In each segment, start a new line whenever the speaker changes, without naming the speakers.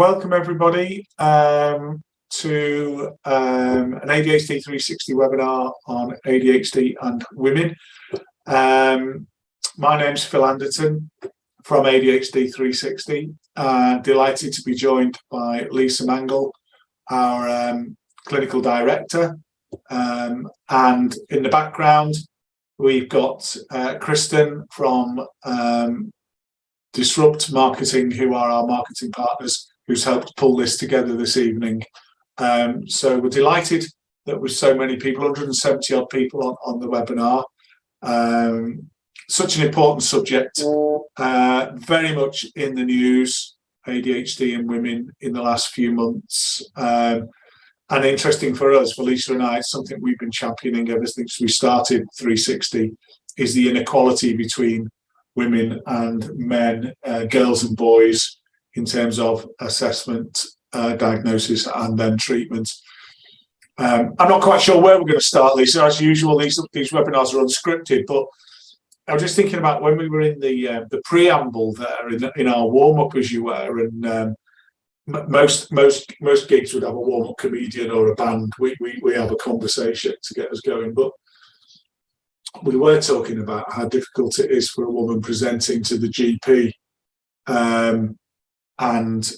welcome everybody to an ADHD 360 webinar on ADHD and women. My name's Phil Anderton from ADHD 360. Delighted to be joined by Lisa Mangle, our clinical director. And in the background, we've got Kristen from Disrupt Marketing, who are our marketing partners, who's helped pull this together this evening. So we're delighted that with so many people, 170 odd people on the webinar. Such an important subject, very much in the news, ADHD in women in the last few months. And interesting for us, for Lisa and I, it's something we've been championing ever since we started 360, is the inequality between women and men, girls and boys, in terms of assessment, diagnosis, and then treatment. I'm not quite sure where we're going to start, Lisa. As usual, these webinars are unscripted, but I was just thinking about when we were in the preamble there, in our warm-up, as you were, and most gigs would have a warm-up comedian or a band. We have a conversation to get us going, but we were talking about how difficult it is for a woman presenting to the GP, and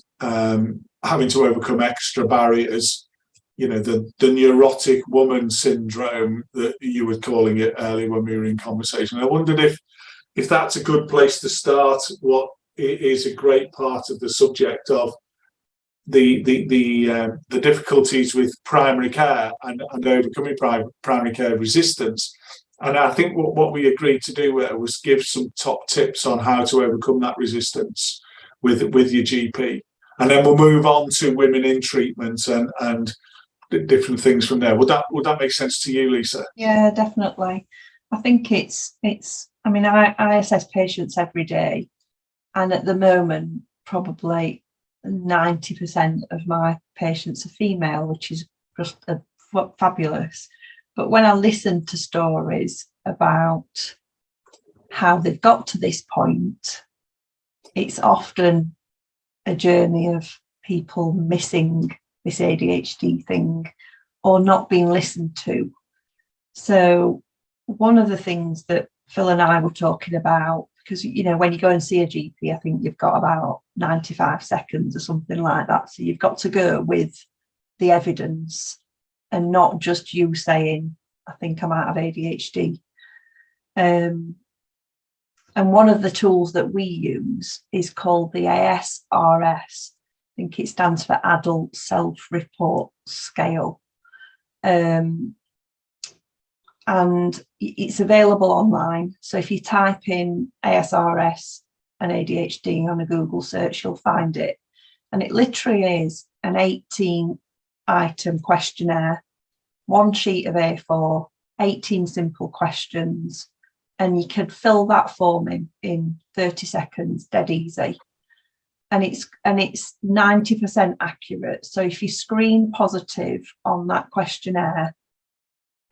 having to overcome extra barriers. You know, the neurotic woman syndrome that you were calling it earlier when we were in conversation. I wondered if that's a good place to start. What is a great part of the subject of the difficulties with primary care and overcoming primary care resistance. And I think what we agreed to do was give some top tips on how to overcome that resistance with your GP. And then we'll move on to women in treatment and different things from there. Would that make sense to you, Lisa?
Yeah, definitely. I think it's I mean, I assess patients every day, and at the moment, probably 90% of my patients are female, which is just fabulous. But when I listen to stories about how they've got to this point, it's often a journey of people missing this ADHD thing or not being listened to. So one of the things that Phil and I were talking about, because, you know, when you go and see a GP, I think you've got about 95 seconds or something like that. So you've got to go with the evidence and not just you saying, I think I might have ADHD. And one of the tools that we use is called the ASRS. I think it stands for Adult Self-Report Scale. And it's available online. So if you type in ASRS and ADHD on a Google search, you'll find it. And it literally is an 18-item questionnaire, one sheet of A4, 18 simple questions, and you can fill that form in 30 seconds, dead easy. And it's 90% accurate. So if you screen positive on that questionnaire,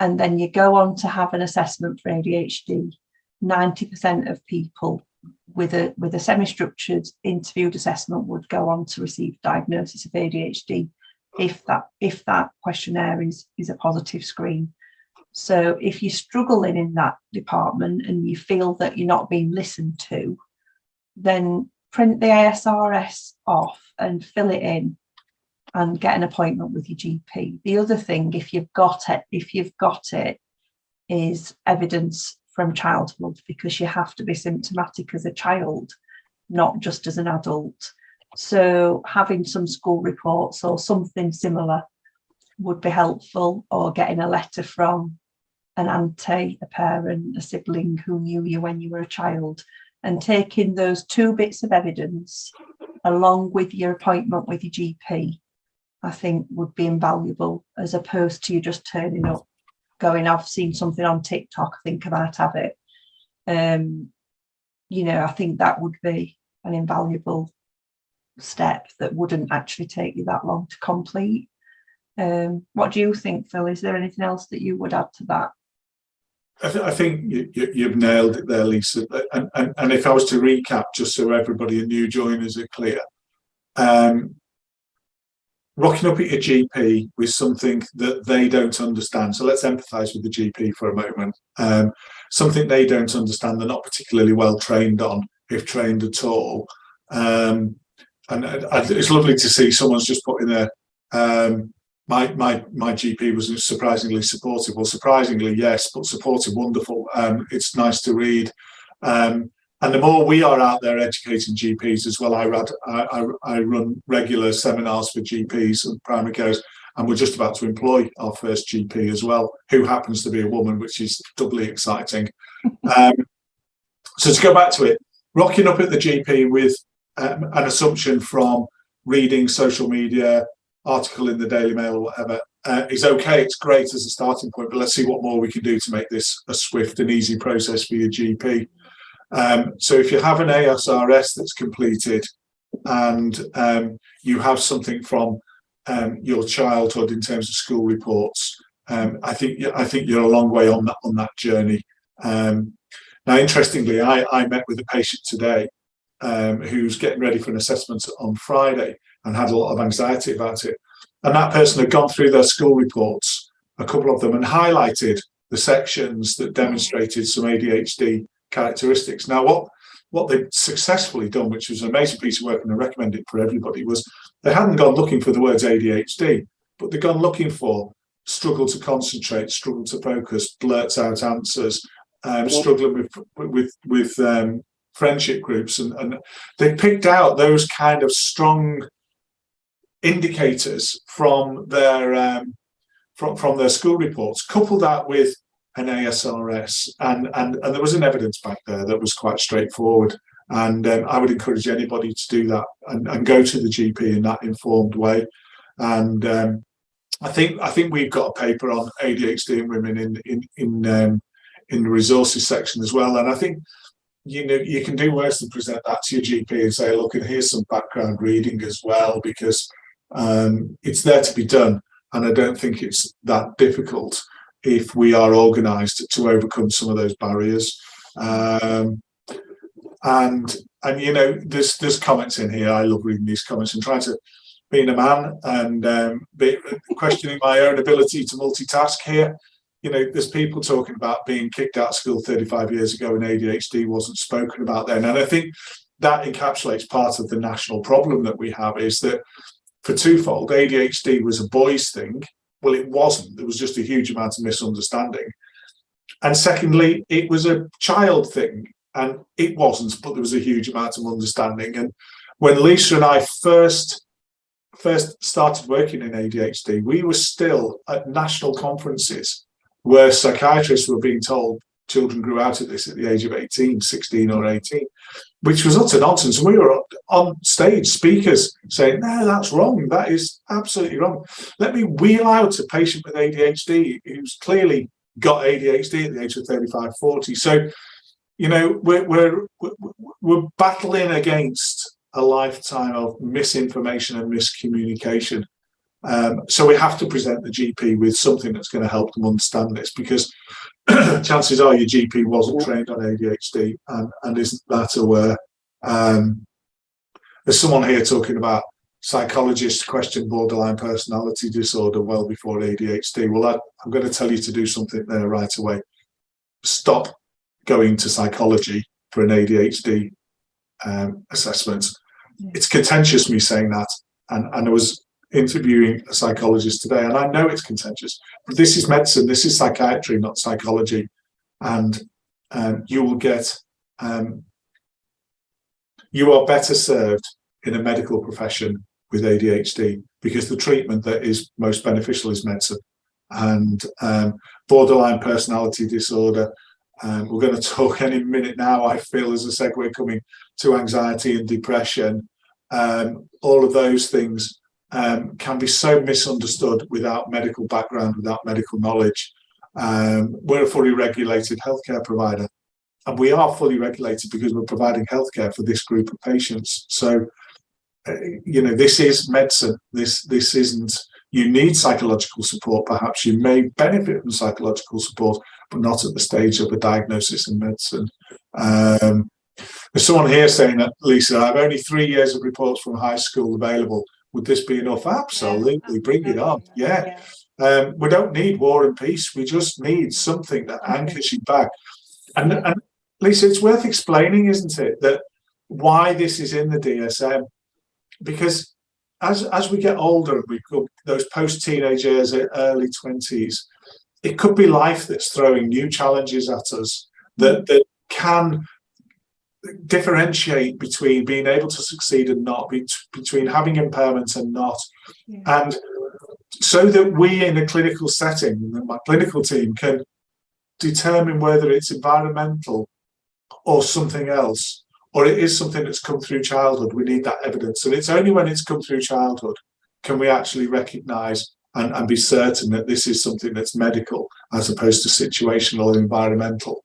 and then you go on to have an assessment for ADHD, 90% of people with a semi-structured interviewed assessment would go on to receive diagnosis of ADHD if that questionnaire is a positive screen. So if you're struggling in that department and you feel that you're not being listened to, then print the ASRS off and fill it in and get an appointment with your GP. The other thing, if you've got it, is evidence from childhood, because you have to be symptomatic as a child, not just as an adult. So having some school reports or something similar would be helpful, or getting a letter from an auntie, a parent, a sibling who knew you when you were a child, and taking those two bits of evidence along with your appointment with your GP, I think would be invaluable, as opposed to you just turning up, going, I've seen something on TikTok, I think I might have it. You know, I think that would be an invaluable step that wouldn't actually take you that long to complete. What do you think, Phil? Is there anything else that you would add to that?
I think you've nailed it there, Lisa. And if I was to recap, just so everybody and new joiners are clear, rocking up at your GP with something that they don't understand. So let's empathise with the GP for a moment. Something they don't understand, they're not particularly well trained on, if trained at all. And it's lovely to see someone's just put in there. My GP was surprisingly supportive. Well, surprisingly, yes, but supportive, wonderful. It's nice to read. And the more we are out there educating GPs as well, I run regular seminars for GPs and primary carers, and we're just about to employ our first GP as well, who happens to be a woman, which is doubly exciting. So to go back to it, rocking up at the GP with an assumption from reading social media, article in the Daily Mail or whatever, is okay. It's great as a starting point, but let's see what more we can do to make this a swift and easy process for your GP. So if you have an ASRS that's completed and you have something from your childhood in terms of school reports, I think you're a long way on that journey. Now, interestingly, I met with a patient today who's getting ready for an assessment on Friday and had a lot of anxiety about it. And that person had gone through their school reports, a couple of them, and highlighted the sections that demonstrated some ADHD characteristics. Now, what they've successfully done, which was an amazing piece of work, and I recommend it for everybody, was they hadn't gone looking for the words ADHD, but they've gone looking for struggle to concentrate, struggle to focus, blurts out answers, struggling with friendship groups, and they picked out those kind of strong indicators from their school reports, coupled that with an ASRS, and there was an evidence bank there that was quite straightforward. And I would encourage anybody to do that and go to the GP in that informed way. And I think we've got a paper on ADHD in women in the resources section as well. And I think you can do worse than present that to your GP and say, look, and here's some background reading as well, because it's there to be done. And I don't think it's that difficult if we are organised to overcome some of those barriers. And there's comments in here. I love reading these comments and trying to, being a man and questioning my own ability to multitask here. There's people talking about being kicked out of school 35 years ago and ADHD wasn't spoken about then. And I think that encapsulates part of the national problem that we have, is that for twofold, ADHD was a boys' thing. Well, it wasn't. There was just a huge amount of misunderstanding. And secondly, it was a child thing, and it wasn't, but there was a huge amount of understanding. And when Lisa and I first started working in ADHD, we were still at national conferences where psychiatrists were being told children grew out of this at the age of 18, 16 or 18, which was utter nonsense. And we were on stage, speakers saying, no, that's wrong. That is absolutely wrong. Let me wheel out a patient with ADHD who's clearly got ADHD at the age of 35, 40. So, we're battling against a lifetime of misinformation and miscommunication. So we have to present the GP with something that's going to help them understand this, because chances are your GP wasn't trained on ADHD and isn't that aware. There's someone here talking about psychologists question borderline personality disorder well before ADHD. Well, I'm going to tell you to do something there right away. Stop going to psychology for an ADHD assessment. It's contentious me saying that, and I was interviewing a psychologist today, and I know it's contentious, but this is medicine, this is psychiatry, not psychology, and you will get you are better served in a medical profession with ADHD, because the treatment that is most beneficial is medicine. And borderline personality disorder, we're going to talk any minute now, I feel, as a segue coming to anxiety and depression. All of those things can be so misunderstood without medical background, without medical knowledge. We're a fully regulated healthcare provider, and we are fully regulated because we're providing healthcare for this group of patients. So, this is medicine. This isn't, you need psychological support. Perhaps you may benefit from psychological support, but not at the stage of a diagnosis in medicine. There's someone here saying that, Lisa, I have only 3 years of reports from high school available. Would this be enough? Absolutely,
Yeah,
bring it on. Yeah. We don't need war and peace. We just need something that anchors you back. And Lisa, it's worth explaining, isn't it, that why this is in the DSM? Because as we get older, we go those post-teenage years, early 20s, it could be life that's throwing new challenges at us that can differentiate between being able to succeed and not, between having impairments and not. And so that we in a clinical setting, my clinical team, can determine whether it's environmental or something else, or it is something that's come through childhood. We need that evidence. And it's only when it's come through childhood can we actually recognise and be certain that this is something that's medical as opposed to situational and environmental.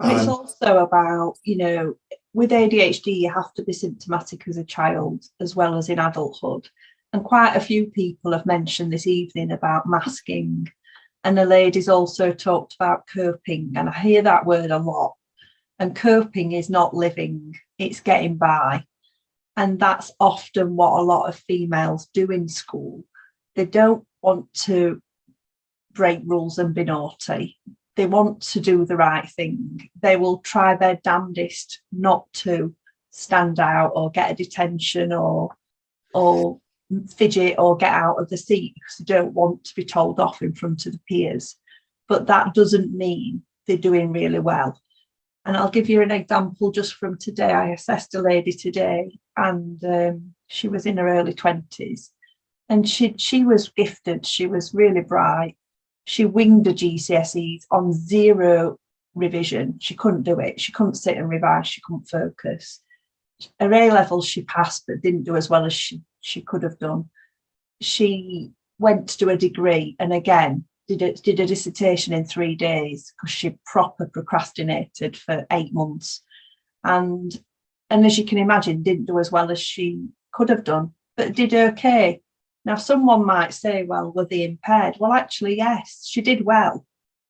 It's also about, with ADHD, you have to be symptomatic as a child as well as in adulthood. And quite a few people have mentioned this evening about masking. And the ladies also talked about coping. And I hear that word a lot. And coping is not living, it's getting by. And that's often what a lot of females do in school. They don't want to break rules and be naughty. They want to do the right thing. They will try their damnedest not to stand out or get a detention or fidget or get out of the seat because they don't want to be told off in front of the peers. But that doesn't mean they're doing really well. And I'll give you an example just from today. I assessed a lady today, and she was in her early 20s, and she was gifted. She was really bright. She winged her GCSEs on 0 revision. She couldn't do it. She couldn't sit and revise. She couldn't focus. Her A-levels she passed, but didn't do as well as she could have done. She went to do a degree, and again, did a dissertation in 3 days because she proper procrastinated for 8 months. And as you can imagine, didn't do as well as she could have done, but did okay. Now, someone might say, well, were they impaired? Well, actually, yes, she did well.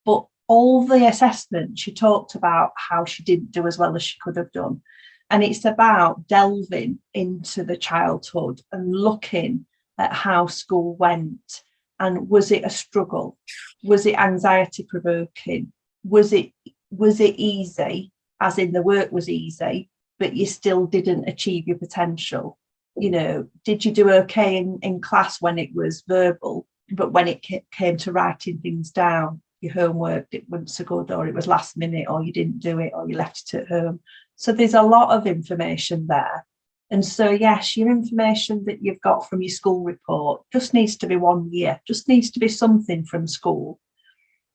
But all the assessment, she talked about how she didn't do as well as she could have done. And it's about delving into the childhood and looking at how school went. And was it a struggle? Was it anxiety provoking? Was it easy, as in the work was easy, but you still didn't achieve your potential? Did you do okay in class when it was verbal, but when it came to writing things down, your homework, it wasn't so good, or it was last minute, or you didn't do it, or you left it at home? So there's a lot of information there. And so, yes, your information that you've got from your school report just needs to be 1 year, just needs to be something from school.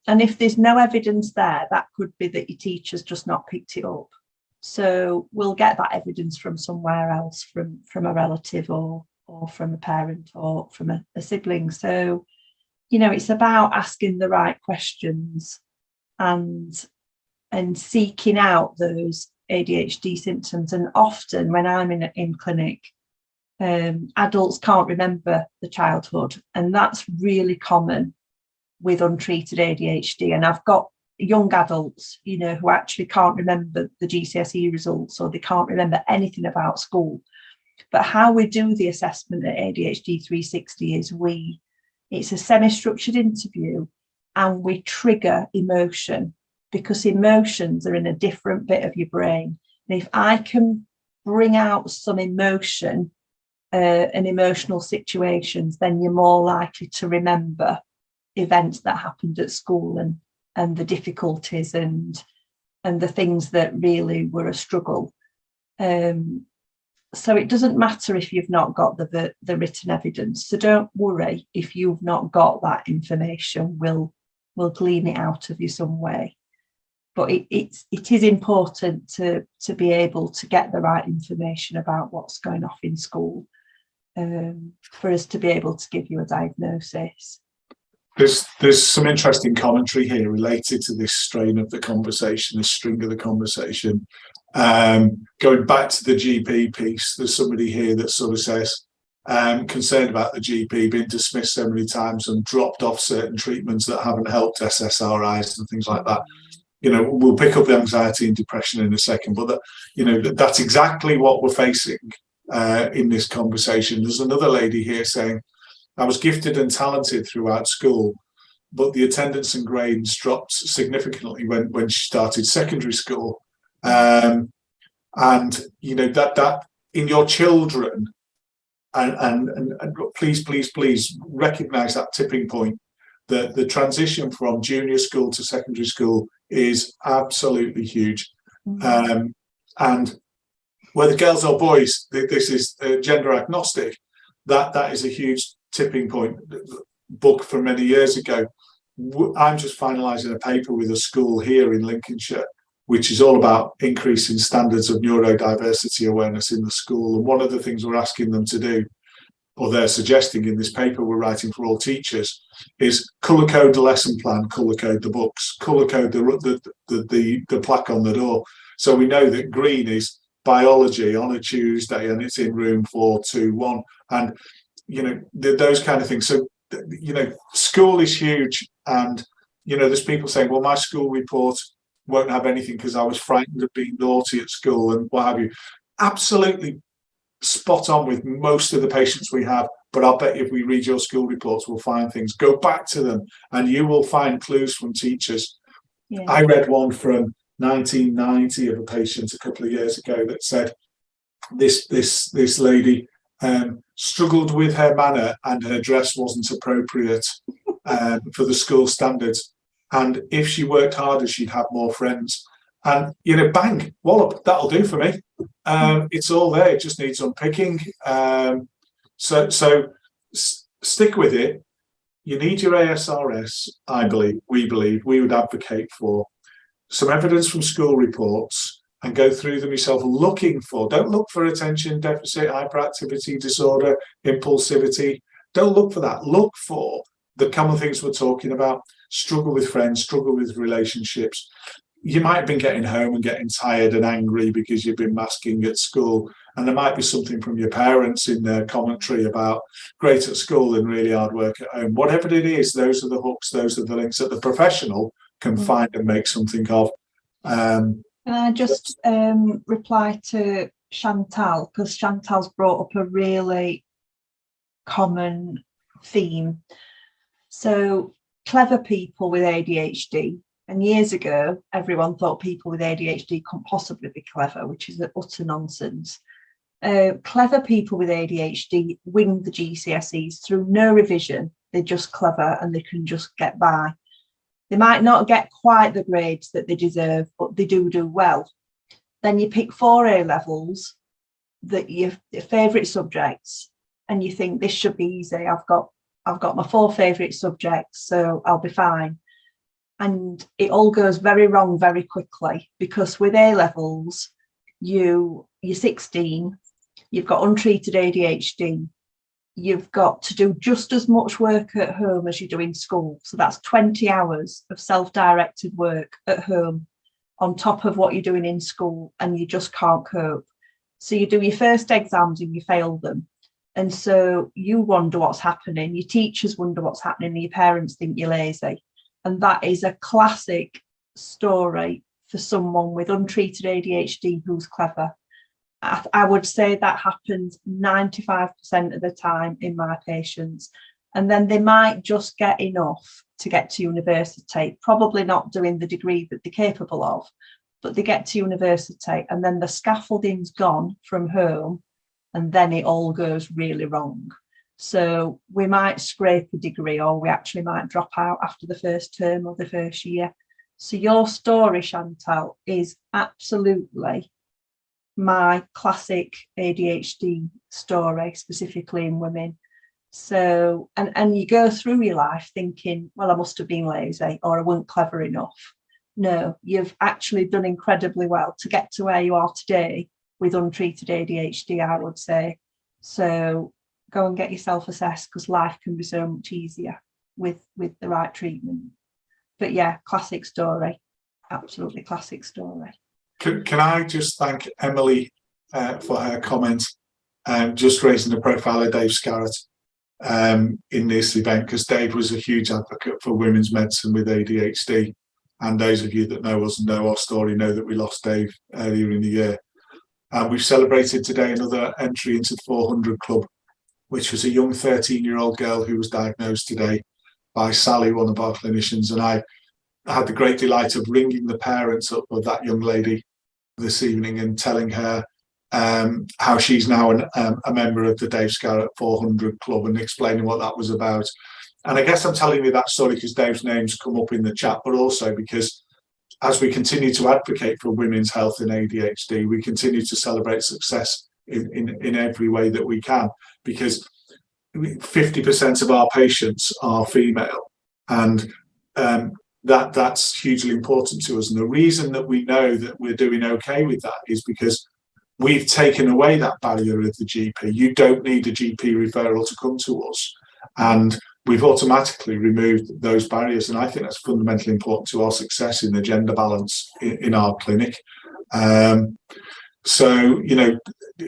And if there's no evidence there, that could be that your teacher's just not picked it up. So we'll get that evidence from somewhere else, from a relative or from a parent or from a sibling. So, it's about asking the right questions and seeking out those ADHD symptoms. And often when I'm in clinic, adults can't remember the childhood, and that's really common with untreated ADHD. And I've got young adults, who actually can't remember the GCSE results, or they can't remember anything about school. But how we do the assessment at ADHD 360 is it's a semi-structured interview, and we trigger emotion, because emotions are in a different bit of your brain. And if I can bring out some emotion and emotional situations, then you're more likely to remember events that happened at school and the difficulties and the things that really were a struggle. So it doesn't matter if you've not got the written evidence. So don't worry if you've not got that information. We'll glean it out of you some way. But it is important to be able to get the right information about what's going on in school for us to be able to give you a diagnosis.
There's some interesting commentary here related to this strain of the conversation, this string of the conversation. Going back to the GP piece, there's somebody here that sort of says, concerned about the GP being dismissed so many times and dropped off certain treatments that haven't helped SSRIs and things like that. We'll pick up the anxiety and depression in a second, but that's exactly what we're facing in this conversation. There's another lady here saying, I was gifted and talented throughout school, but the attendance and grades dropped significantly when she started secondary school. And you know, that in your children, and please recognize that tipping point, that the transition from junior school to secondary school is absolutely huge. And whether girls or boys, this is gender agnostic, that is a huge tipping point. Book from many years ago. I'm just finalising a paper with a school here in Lincolnshire, which is all about increasing standards of neurodiversity awareness in the school. And one of the things we're asking them to do, or they're suggesting in this paper we're writing for all teachers, is colour code the lesson plan, colour code the books, colour code the plaque on the door. So we know that green is biology on a Tuesday and it's in room 421, and you know, those kind of things. So you know, school is huge, and you know, there's people saying, well, my school report won't have anything because I was frightened of being naughty at school and what have you. Absolutely spot on with most of the patients we have, but I'll bet if we read your school reports, we'll find things. Go back to them and you will find clues from teachers. Yeah. I read one from 1990 of a patient a couple of years ago that said this lady struggled with her manner and her dress wasn't appropriate for the school standards, and if she worked harder she'd have more friends. And you know, bang, wallop, that'll do for me. It's all there, it just needs unpicking. So stick with it. You need your ASRS. We would advocate for some evidence from school reports and go through them yourself, don't look for attention deficit, hyperactivity disorder, impulsivity. Don't look for that. Look for the common things we're talking about. Struggle with friends, struggle with relationships. You might have been getting home and getting tired and angry because you've been masking at school. And there might be something from your parents in their commentary about great at school and really hard work at home. Whatever it is, those are the hooks, those are the links that the professional can find and make something of.
Can I just reply to Chantal, because Chantal's brought up a really common theme. So clever people with ADHD, and years ago, everyone thought people with ADHD couldn't possibly be clever, which is utter nonsense. Clever people with ADHD wing the GCSEs through no revision. They're just clever and they can just get by. They might not get quite the grades that they deserve, but they do well. Then you pick 4 A levels, that your favourite subjects, and you think this should be easy. I've got my 4 favourite subjects, so I'll be fine. And it all goes very wrong very quickly, because with A levels, you're 16, you've got untreated ADHD, you've got to do just as much work at home as you do in school. So that's 20 hours of self-directed work at home on top of what you're doing in school, and you just can't cope. So you do your first exams and you fail them. And so you wonder what's happening, your teachers wonder what's happening, and your parents think you're lazy. And that is a classic story for someone with untreated ADHD who's clever. I would say that happens 95% of the time in my patients. And then they might just get enough to get to university, probably not doing the degree that they're capable of, but they get to university and then the scaffolding's gone from home, and then it all goes really wrong. So we might scrape a degree, or we actually might drop out after the first term or the first year. So your story, Chantal, is absolutely my classic ADHD story, specifically in women. So, and you go through your life thinking, well, I must have been lazy, or I wasn't clever enough. No, you've actually done incredibly well to get to where you are today with untreated ADHD, I would say. So go and get yourself assessed, because life can be so much easier with the right treatment. But yeah, classic story, absolutely classic story.
Can I just thank Emily for her comment, just raising the profile of Dave Scarrett in this event, because Dave was a huge advocate for women's medicine with ADHD. And those of you that know us and know our story know that we lost Dave earlier in the year. And we've celebrated today another entry into the 400 Club, which was a young 13-year-old girl who was diagnosed today by Sally, one of our clinicians. And I had the great delight of ringing the parents up of that young lady this evening and telling her how she's now a member of the Dave Scarrett 400 Club and explaining what that was about. And I guess I'm telling you that story because Dave's name's come up in the chat, but also because as we continue to advocate for women's health in ADHD, we continue to celebrate success in every way that we can, because 50% of our patients are female, and that's hugely important to us. And the reason that we know that we're doing okay with that is because we've taken away that barrier of the GP. You don't need a GP referral to come to us, and we've automatically removed those barriers. And I think that's fundamentally important to our success in the gender balance in our clinic. So, you know,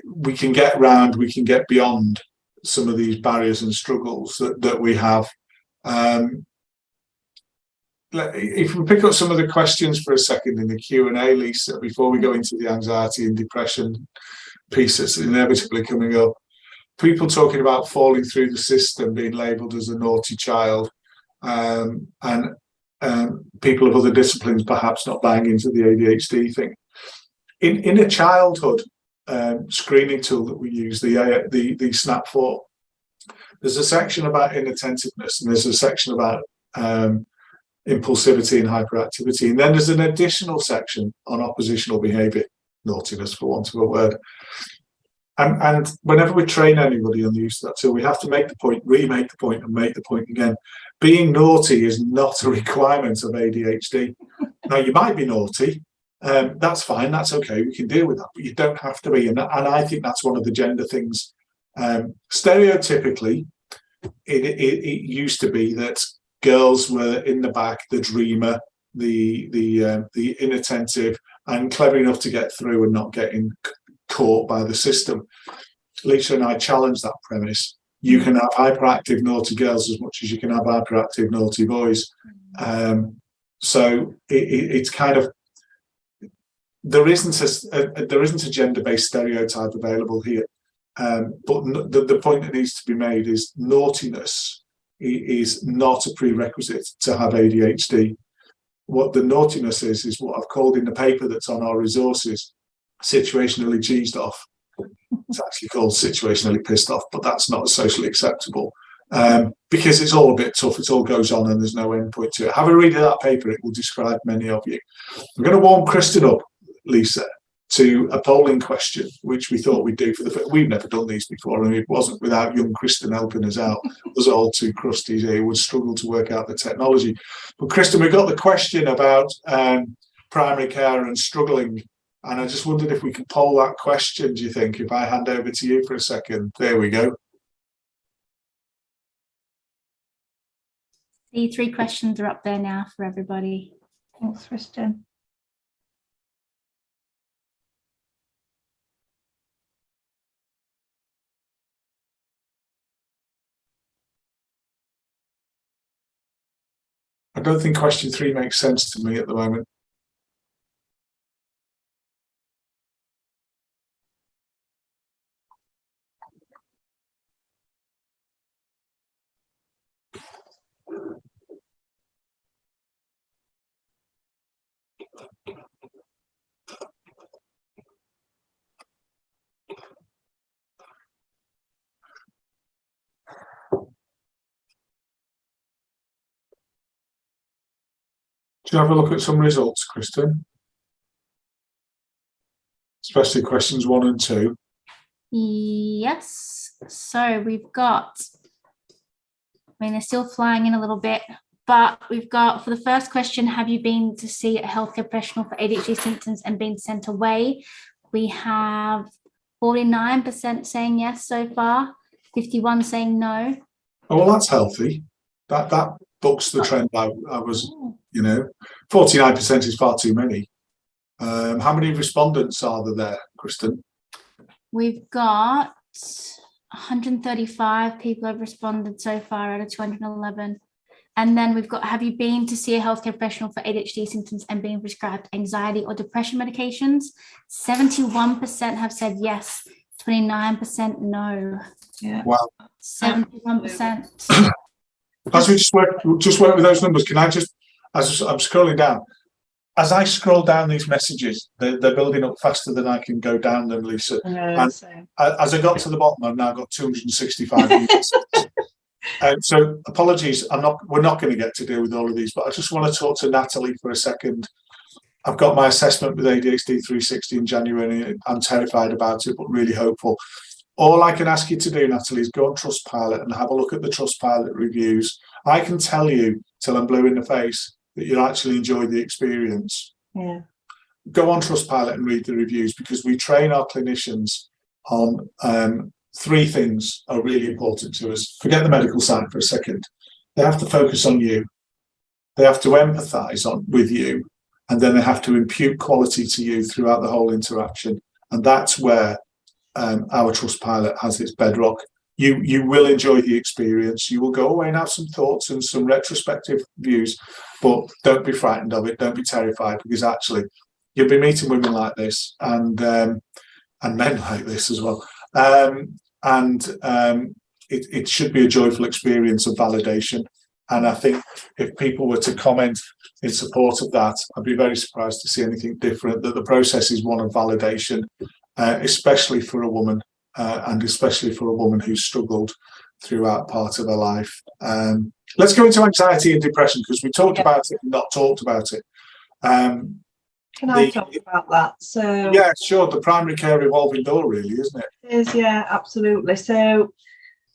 we can get around, we can get beyond some of these barriers and struggles that we have. If we pick up some of the questions for a second in the Q&A, Lisa, before we go into the anxiety and depression piece that's inevitably coming up. People talking about falling through the system, being labelled as a naughty child, and people of other disciplines perhaps not buying into the ADHD thing. In a childhood screening tool that we use, the SNAP4, there's a section about inattentiveness and there's a section about impulsivity and hyperactivity, and then there's an additional section on oppositional behaviour, naughtiness for want of a word. And whenever we train anybody on the use of that tool, we have to make the point, remake the point, and make the point again. Being naughty is not a requirement of ADHD. Now, you might be naughty, that's fine, that's okay, we can deal with that, but you don't have to be. And I think that's one of the gender things. Stereotypically, it used to be that girls were in the back, the dreamer, the inattentive, and clever enough to get through and not getting caught by the system. Lisa and I challenge that premise. You can have hyperactive naughty girls as much as you can have hyperactive naughty boys. So it's kind of, there isn't a gender-based stereotype available here. But the point that needs to be made is naughtiness is not a prerequisite to have ADHD. What the naughtiness is what I've called in the paper that's on our resources, situationally cheesed off. It's actually called situationally pissed off, but that's not socially acceptable because it's all a bit tough. It all goes on and there's no end point to it. Have a read of that paper. It will describe many of you. I'm going to warm Kristen up, Lisa, to a polling question, which we thought we'd do for the. We've never done these before, and it wasn't without young Kristen helping us out. Us all two crusties here would struggle to work out the technology. But Kristen, we got the question about primary care and struggling, and I just wondered if we could poll that question. Do you think, if I hand over to you for a second? There we go.
The 3 questions are up there now for everybody.
Thanks, Kristen.
I don't think question 3 makes sense to me at the moment. Do you have a look at some results, Kristen? Especially questions 1 and 2.
Yes. So we've got, I mean, they're still flying in a little bit, but we've got, for the first question, have you been to see a healthcare professional for ADHD symptoms and been sent away? We have 49% saying yes so far, 51 saying no.
Oh, well, that's healthy. That bucks the trend I was, 49% is far too many. How many respondents are there, Kristen?
We've got 135 people have responded so far out of 211. And then we've got, have you been to see a healthcare professional for ADHD symptoms and being prescribed anxiety or depression medications? 71% have said yes, 29% no.
Yeah.
Wow.
71%.
As we just work with those numbers, can I just, as I'm scrolling down, as I scroll down these messages, they're building up faster than I can go down them, Lisa. And as I got to the bottom, I've now got 265 units. So apologies, we're not going to get to deal with all of these, but I just want to talk to Natalie for a second. I've got my assessment with ADHD 360 in January. I'm terrified about it, but really hopeful. All I can ask you to do, Natalie, is go on Trustpilot and have a look at the Trustpilot reviews. I can tell you till I'm blue in the face that you'll actually enjoy the experience.
Yeah.
Go on Trustpilot and read the reviews, because we train our clinicians on three things are really important to us. Forget the medical side for a second. They have to focus on you. They have to empathise with you, and then they have to impute quality to you throughout the whole interaction. And that's where our Trustpilot has its bedrock. You will enjoy the experience. You will go away and have some thoughts and some retrospective views, but don't be frightened of it. Don't be terrified, because actually you'll be meeting women like this and men like this as well. It should be a joyful experience of validation. And I think if people were to comment in support of that, I'd be very surprised to see anything different, that the process is one of validation, especially for a woman, and especially for a woman who's struggled throughout part of her life. Let's go into anxiety and depression, because we talked about it and not talked about it.
Can I talk about that? So
yeah, sure. The primary care revolving door, really, isn't it?
It is, yeah, absolutely. So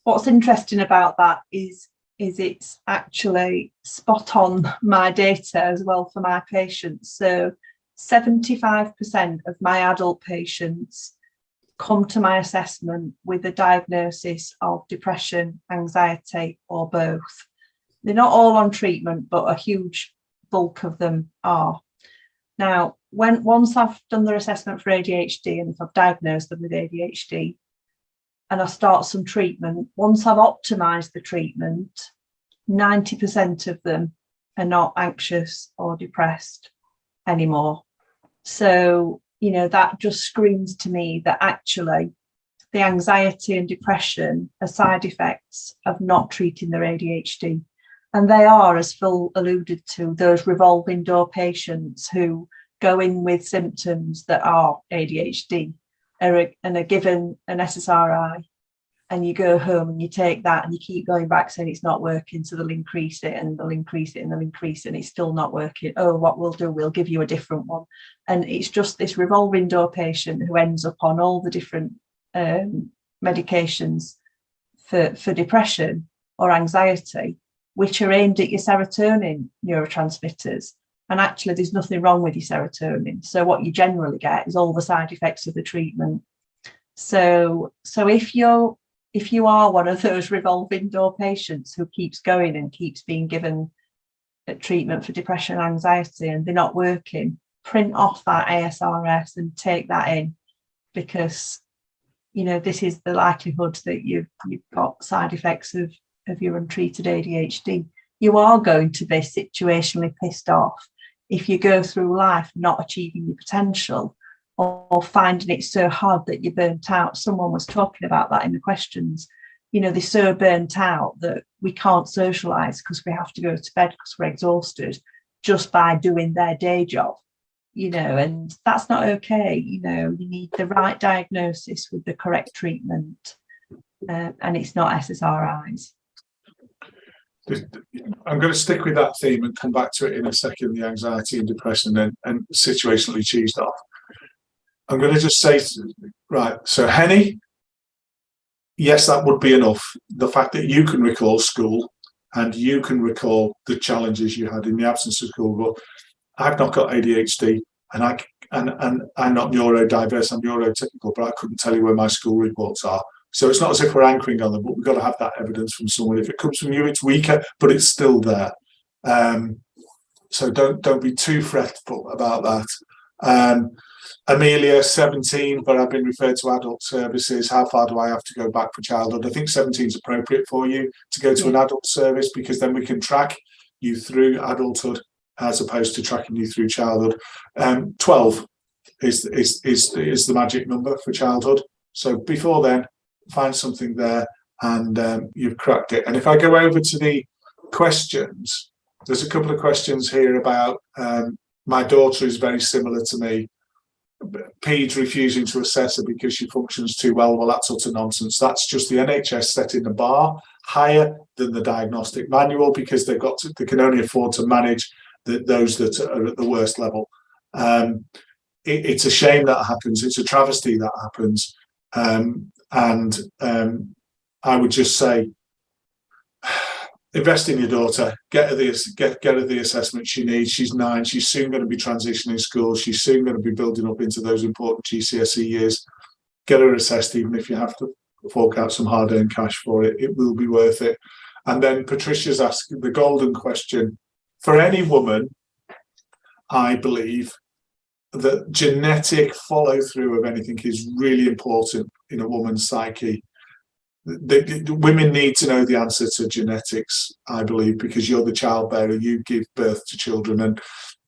what's interesting about that is it's actually spot on my data as well for my patients. So 75% of my adult patients come to my assessment with a diagnosis of depression, anxiety, or both. They're not all on treatment, but a huge bulk of them are. Now, once I've done their assessment for ADHD, and if I've diagnosed them with ADHD and I start some treatment, once I've optimised the treatment, 90% of them are not anxious or depressed anymore. So, you know, that just screams to me that actually the anxiety and depression are side effects of not treating their ADHD. And they are, as Phil alluded to, those revolving door patients who go in with symptoms that are ADHD and are given an SSRI, and you go home and you take that and you keep going back saying it's not working, so they'll increase it and they'll increase it and they'll increase it and it's still not working. Oh, what we'll do, we'll give you a different one. And it's just this revolving door patient who ends up on all the different medications for depression or anxiety, which are aimed at your serotonin neurotransmitters. And actually, there's nothing wrong with your serotonin. So what you generally get is all the side effects of the treatment. So if you are one of those revolving door patients who keeps going and keeps being given a treatment for depression and anxiety and they're not working, print off that ASRS and take that in, because you know this is the likelihood that you've got side effects of your untreated ADHD. You are going to be situationally pissed off if you go through life not achieving your potential or finding it so hard that you're burnt out. Someone was talking about that in the questions. You know, they're so burnt out that we can't socialise because we have to go to bed because we're exhausted just by doing their day job, you know, and that's not okay. You know, you need the right diagnosis with the correct treatment, and it's not SSRIs.
I'm going to stick with that theme and come back to it in a second, the anxiety and depression and situationally cheesed off. I'm going to just say, right, so Henny, yes, that would be enough. The fact that you can recall school and you can recall the challenges you had in the absence of school, but I've not got ADHD and I'm not neurodiverse, I'm neurotypical, but I couldn't tell you where my school reports are. So it's not as if we're anchoring on them, but we've got to have that evidence from someone. If it comes from you, it's weaker, but it's still there. So don't be too fretful about that. Amelia, 17, but I've been referred to adult services. How far do I have to go back for childhood? I think 17 is appropriate for you to go to an adult service, because then we can track you through adulthood as opposed to tracking you through childhood. 12 is the magic number for childhood. So before then, find something there and you've cracked it. And if I go over to the questions, there's a couple of questions here about my daughter is very similar to me. PEDS refusing to assess her because she functions too well. Well, that's utter nonsense. That's just the NHS setting the bar higher than the diagnostic manual because they can only afford to manage those that are at the worst level. It's a shame that happens. It's a travesty that happens. I would just say, invest in your daughter, get her the assessment she needs. She's 9, she's soon going to be transitioning schools, she's soon going to be building up into those important GCSE years. Get her assessed, even if you have to fork out some hard-earned cash for it, it will be worth it. And then Patricia's asking the golden question. For any woman, I believe that genetic follow-through of anything is really important in a woman's psyche. The women need to know the answer to genetics, I believe, because you're the childbearer, you give birth to children. And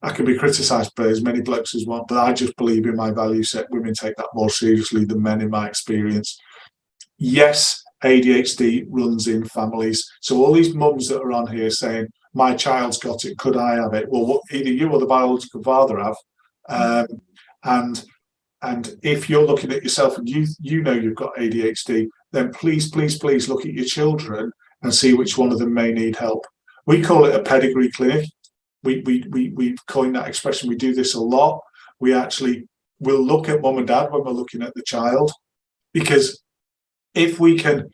I can be criticised by as many blokes as want, but I just believe in my value set. Women take that more seriously than men, in my experience. Yes, ADHD runs in families. So all these mums that are on here saying, my child's got it, could I have it? Well, either you or the biological father have. And if you're looking at yourself and you know you've got ADHD, then please look at your children and see which one of them may need help. We call it a pedigree clinic. We've coined that expression. We do this a lot. We actually will look at mum and dad when we're looking at the child, because if we can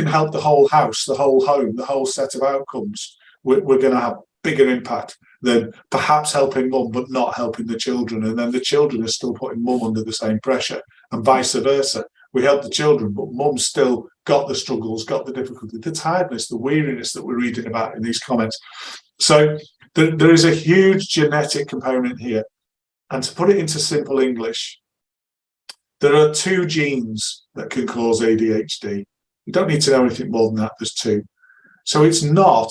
help the whole house, the whole home, the whole set of outcomes, we're going to have bigger impact than perhaps helping mum but not helping the children, and then the children are still putting mum under the same pressure, and vice versa. We help the children, but mum's still got the struggles, got the difficulty, the tiredness, the weariness that we're reading about in these comments. So there is a huge genetic component here. And to put it into simple English, there are 2 genes that can cause ADHD. You don't need to know anything more than that. There's 2. So it's not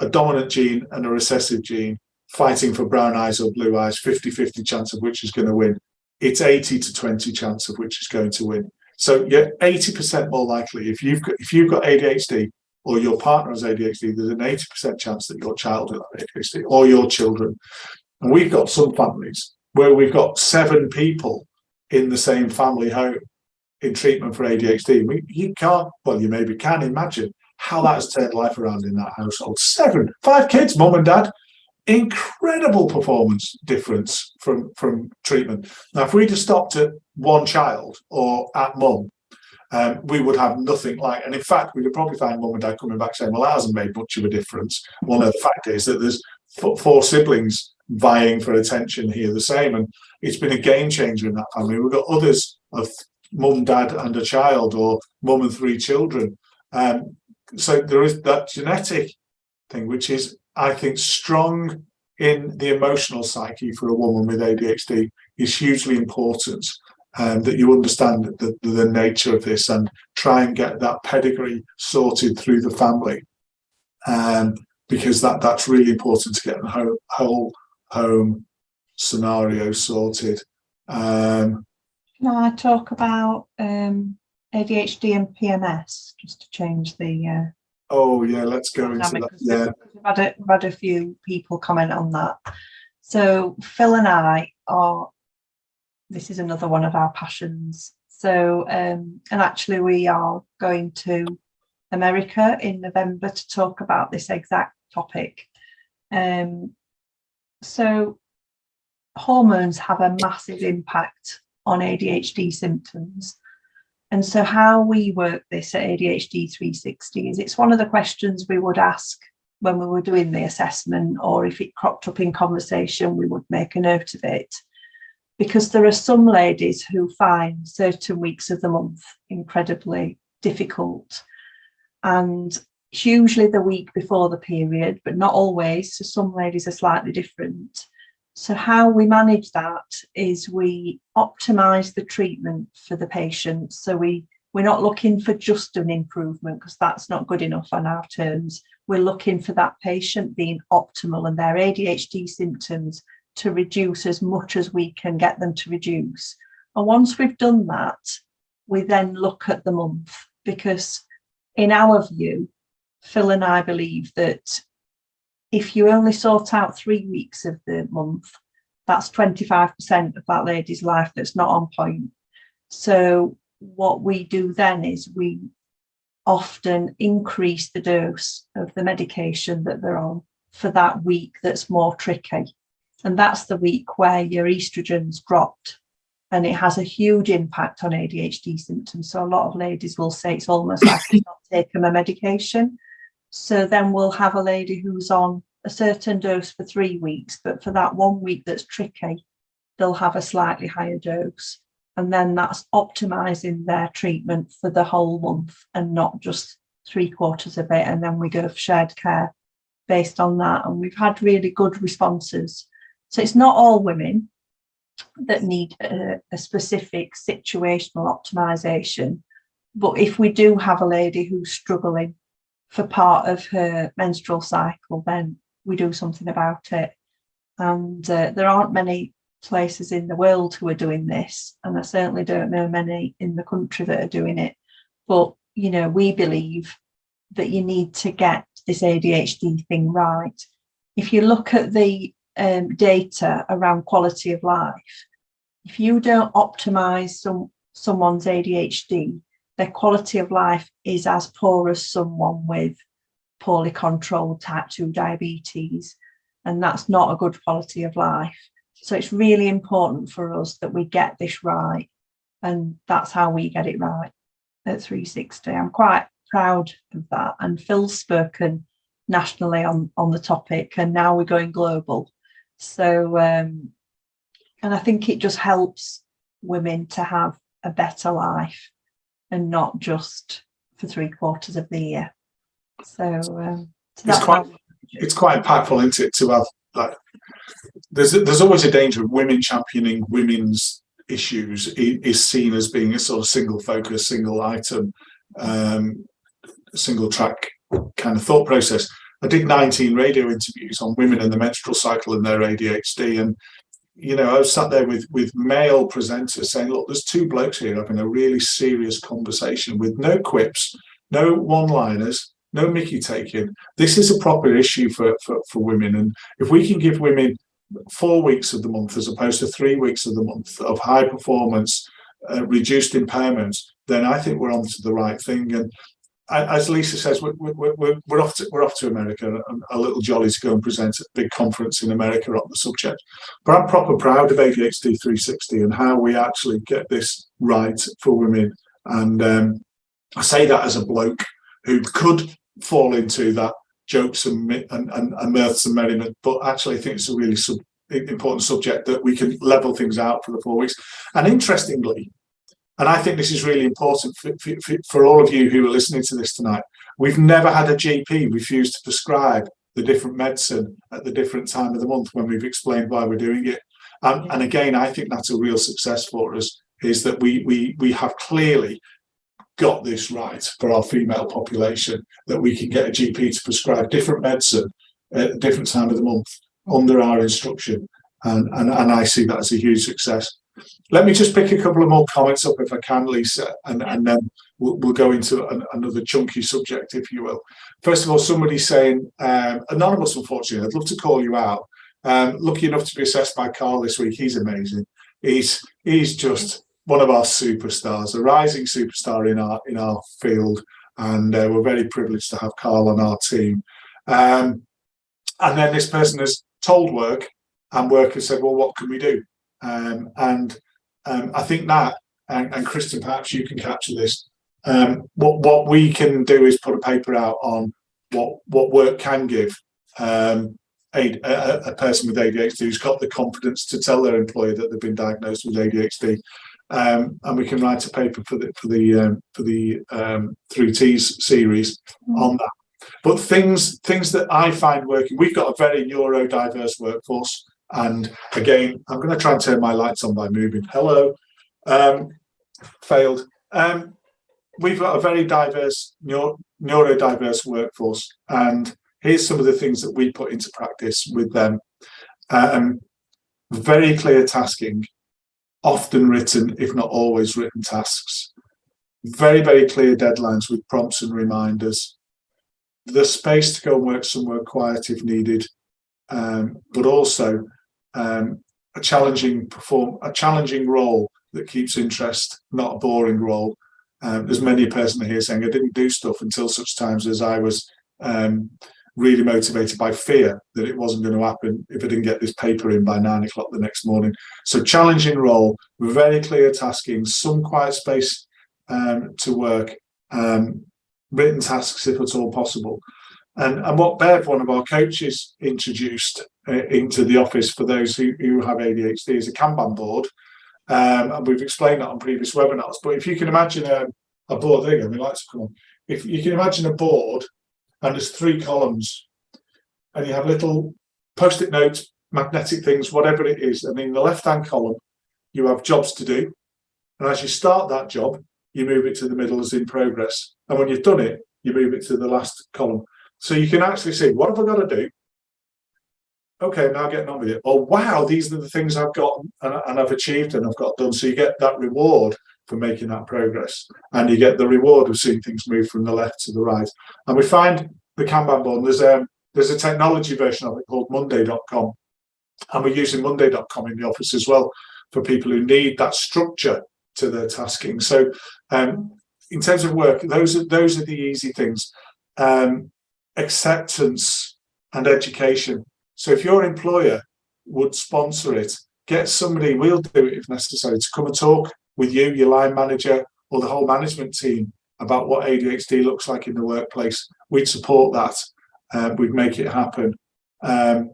a dominant gene and a recessive gene fighting for brown eyes or blue eyes, 50-50 chance of which is going to win. It's 80-20 chance of which is going to win. So you're 80% more likely if you've got ADHD or your partner has ADHD, there's an 80% chance that your child will have ADHD or your children. And we've got some families where we've got 7 people in the same family home in treatment for ADHD. You can't, well, you maybe can imagine how that has turned life around in that household. 5 kids, mum and dad. Incredible performance difference from treatment. Now, if we'd have stopped at 1 child or at mum, we would have nothing like, and in fact, we could probably find mum and dad coming back saying, well, that hasn't made much of a difference. One of the fact is that there's 4 siblings vying for attention here the same, and it's been a game changer in that family. We've got others of mum, dad and a child, or mum and 3 children. So there is that genetic thing, which is, I think, strong in the emotional psyche for a woman with ADHD is hugely important, that you understand the nature of this and try and get that pedigree sorted through the family, because that's really important to get the whole home scenario sorted. Can
I talk about ADHD and PMS, just to change the
oh yeah, let's go into that. Yeah,
I've had a few people comment on that. So Phil and I are, this is another one of our passions. So and actually we are going to America in November to talk about this exact topic. So hormones have a massive impact on ADHD symptoms. And so how we work this at ADHD 360 is, it's one of the questions we would ask when we were doing the assessment, or if it cropped up in conversation, we would make a note of it. Because there are some ladies who find certain weeks of the month incredibly difficult. And it's usually the week before the period, but not always. So some ladies are slightly different. So how we manage that is we optimise the treatment for the patient. So we're not looking for just an improvement, because that's not good enough on our terms. we're looking for that patient being optimal and their ADHD symptoms to reduce as much as we can get them to reduce. And once we've done that, we then look at the month, because in our view, Phil and I believe that if you only sort out 3 weeks of the month, that's 25% of that lady's life that's not on point. So what we do then is we often increase the dose of the medication that they're on for that week that's more tricky. And that's the week where your estrogen's dropped, and it has a huge impact on ADHD symptoms. So a lot of ladies will say it's almost like they've not taken their medication. So then we'll have a lady who's on a certain dose for 3 weeks, but for that 1 week that's tricky, they'll have a slightly higher dose. And then that's optimizing their treatment for the whole month and not just 3/4 of it. And then we go for shared care based on that. And we've had really good responses. So it's not all women that need a specific situational optimization. But if we do have a lady who's struggling for part of her menstrual cycle, then we do something about it. And there aren't many places in the world who are doing this, and I certainly don't know many in the country that are doing it. But you know, we believe that you need to get this ADHD thing right. If you look at the data around quality of life, if you don't optimize someone's ADHD, their quality of life is as poor as someone with poorly controlled type 2 diabetes, and that's not a good quality of life. So it's really important for us that we get this right, and that's how we get it right at 360. I'm quite proud of that, and Phil's spoken nationally on the topic, and now we're going global. So and I think it just helps women to have a better life and not just for 3/4 of the year. So
it's quite impactful, isn't it, to have like there's always a danger of women championing women's issues is seen as being a sort of single focus, single item, single track kind of thought process. I did 19 radio interviews on women and the menstrual cycle and their ADHD, and you know, I was sat there with male presenters saying, look, there's two blokes here having a really serious conversation with no quips, no one-liners, no Mickey taking. This is a proper issue for women. And if we can give women 4 weeks of the month as opposed to 3 weeks of the month of high performance, reduced impairments, then I think we're on to the right thing. And as Lisa says, we're off to America. I'm a little jolly to go and present at a big conference in America on the subject. But I'm proper proud of ADHD 360 and how we actually get this right for women. And I say that as a bloke who could fall into that jokes and mirths and merriment, but actually I think it's a really important subject that we can level things out for the 4 weeks. And interestingly, and I think this is really important for all of you who are listening to this tonight, we've never had a GP refuse to prescribe the different medicine at the different time of the month when we've explained why we're doing it. And again, I think that's a real success for us, is that we have clearly got this right for our female population, that we can get a GP to prescribe different medicine at a different time of the month under our instruction. And I see that as a huge success. Let me just pick a couple of more comments up if I can, Lisa, and then we'll go into another chunky subject, if you will. First of all, somebody's saying, anonymous, unfortunately, I'd love to call you out. Lucky enough to be assessed by Carl this week. He's amazing. He's just one of our superstars, a rising superstar in our field, and we're very privileged to have Carl on our team. And then this person has told work, and work has said, well, what can we do? I think that, and Kristen, perhaps you can capture this. What we can do is put a paper out on what work can give a person with ADHD who's got the confidence to tell their employer that they've been diagnosed with ADHD, and we can write a paper for the 3Ts series on that. But things that I find working, we've got a very neurodiverse workforce. And again, I'm going to try and turn my lights on by moving. Hello. Failed. we've got a very diverse, neurodiverse workforce, and here's some of the things that we put into practice with them. Very clear tasking, often written, if not always written tasks. Very, very clear deadlines with prompts and reminders. The space to go and work somewhere quiet if needed, but also a challenging role that keeps interest, not a boring role. There's many a person here saying I didn't do stuff until such times as I was really motivated by fear that it wasn't going to happen if I didn't get this paper in by 9 o'clock the next morning. So challenging role, very clear tasking, some quiet space to work, written tasks if at all possible. And what Bev, one of our coaches, introduced into the office for those who have ADHD is a Kanban board. And we've explained that on previous webinars. But if you can imagine a board, there you go, my lights have come on. If you can imagine a board and there's 3 columns and you have little post-it notes, magnetic things, whatever it is. And in the left-hand column, you have jobs to do. And as you start that job, you move it to the middle as in progress. And when you've done it, you move it to the last column. So you can actually see, what have I got to do? Okay, now getting on with it. Oh, wow, these are the things I've got and I've achieved and I've got done. So you get that reward for making that progress. And you get the reward of seeing things move from the left to the right. And we find the Kanban board, there's a technology version of it called Monday.com. And we're using Monday.com in the office as well for people who need that structure to their tasking. So in terms of work, those are the easy things. Acceptance and education. So if your employer would sponsor it, get somebody, we'll do it if necessary, to come and talk with you, your line manager, or the whole management team about what ADHD looks like in the workplace. We'd support that. We'd make it happen. How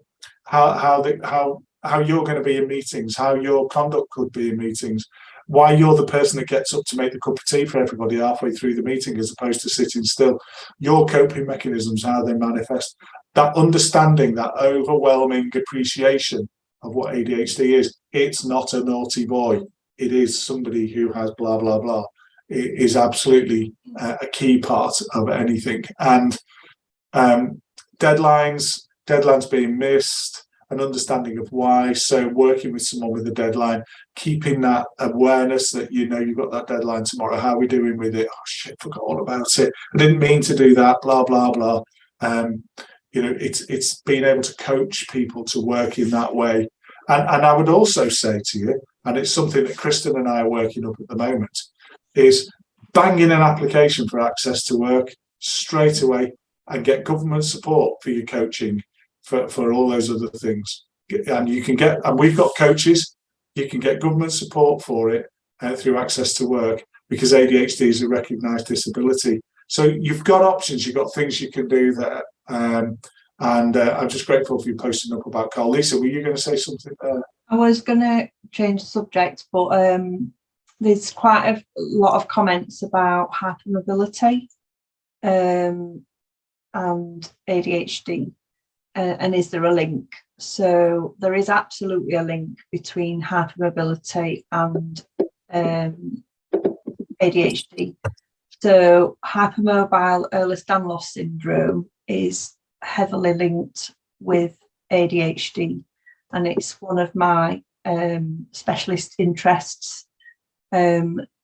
you're going to be in meetings, how your conduct could be in meetings, why you're the person that gets up to make the cup of tea for everybody halfway through the meeting as opposed to sitting still, your coping mechanisms, how they manifest, that understanding, that overwhelming appreciation of what ADHD is. It's not a naughty boy. It is somebody who has blah, blah, blah. It is absolutely a key part of anything. And deadlines being missed, an understanding of why. So working with someone with a deadline, keeping that awareness that you've got that deadline tomorrow. How are we doing with it? Oh shit, forgot all about it. I didn't mean to do that. Blah blah blah. It's being able to coach people to work in that way. And I would also say to you, and it's something that Kristen and I are working up at the moment, is bang in an application for access to work straight away and get government support for your coaching. For all those other things, and we've got coaches. You can get government support for it through access to work because ADHD is a recognised disability. So you've got options, you've got things you can do there. And I'm just grateful for you posting up about Carl. Lisa, were you going to say something there?
I was going to change the subject, but there's quite a lot of comments about hypermobility and ADHD. And is there a link? So there is absolutely a link between hypermobility and ADHD. So hypermobile Ehlers-Danlos syndrome is heavily linked with ADHD, and it's one of my specialist interests.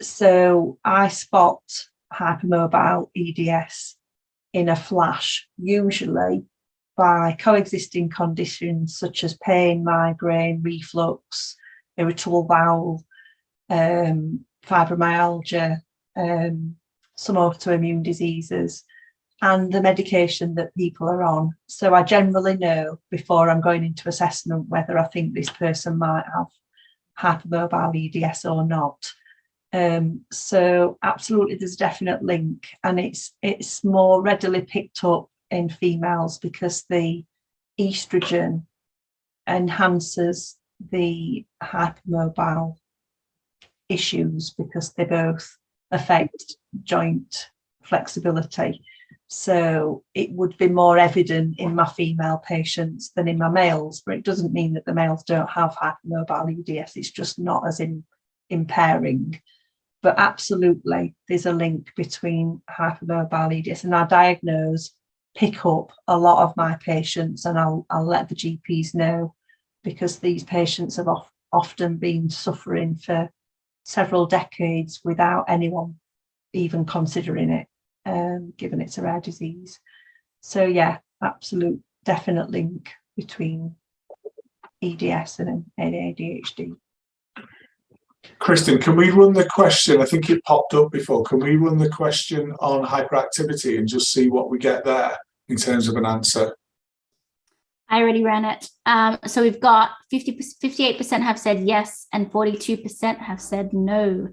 So I spot hypermobile EDS in a flash, usually by coexisting conditions such as pain, migraine, reflux, irritable bowel, fibromyalgia, some autoimmune diseases, and the medication that people are on. So I generally know before I'm going into assessment whether I think this person might have hypermobile EDS or not. So absolutely there's a definite link, and it's more readily picked up in females because the estrogen enhances the hypermobile issues because they both affect joint flexibility. So it would be more evident in my female patients than in my males, but it doesn't mean that the males don't have hypermobile EDS. It's just not as impairing. But absolutely, there's a link between hypermobile EDS, and I diagnose, pick up a lot of my patients, and I'll let the GPs know, because these patients have often been suffering for several decades without anyone even considering it, given it's a rare disease. So yeah, absolute definite link between EDS and ADHD.
Kristen, can we run the question? I think it popped up before. Can we run the question on hyperactivity and just see what we get there in terms of an answer?
I already ran it. So we've got 58% have said yes and 42% have said no.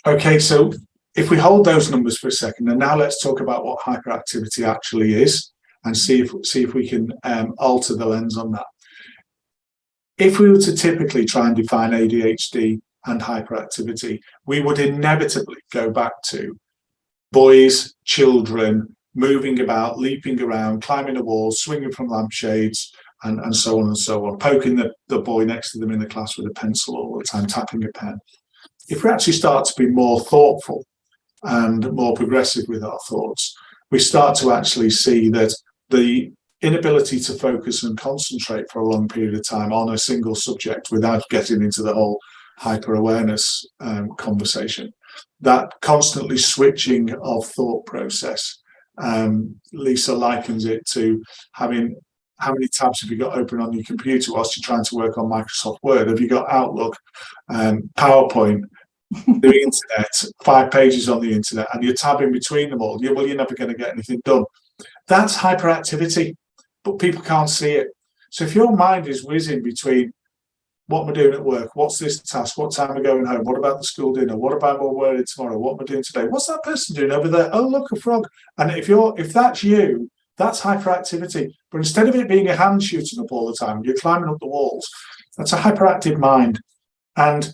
Okay, so if we hold those numbers for a second, and now let's talk about what hyperactivity actually is and see if we can alter the lens on that. If we were to typically try and define ADHD and hyperactivity, we would inevitably go back to boys, children, moving about, leaping around, climbing a wall, swinging from lampshades, and so on and so on, poking the boy next to them in the class with a pencil all the time, tapping a pen. If we actually start to be more thoughtful and more progressive with our thoughts, we start to actually see that the inability to focus and concentrate for a long period of time on a single subject without getting into the whole hyper-awareness conversation, that constantly switching of thought process. Lisa likens it to having, how many tabs have you got open on your computer whilst you're trying to work on Microsoft Word? Have you got Outlook, PowerPoint, the internet, 5 pages on the internet, and you're tabbing between them all? Well, you're never going to get anything done. That's hyperactivity, but people can't see it. So if your mind is whizzing between what am I doing at work, what's this task, what time am I going home, what about the school dinner, what about what I'm wearing tomorrow, what am I doing today, what's that person doing over there, oh look, a frog. And if that's you, that's hyperactivity. But instead of it being a hand shooting up all the time, you're climbing up the walls. That's a hyperactive mind. And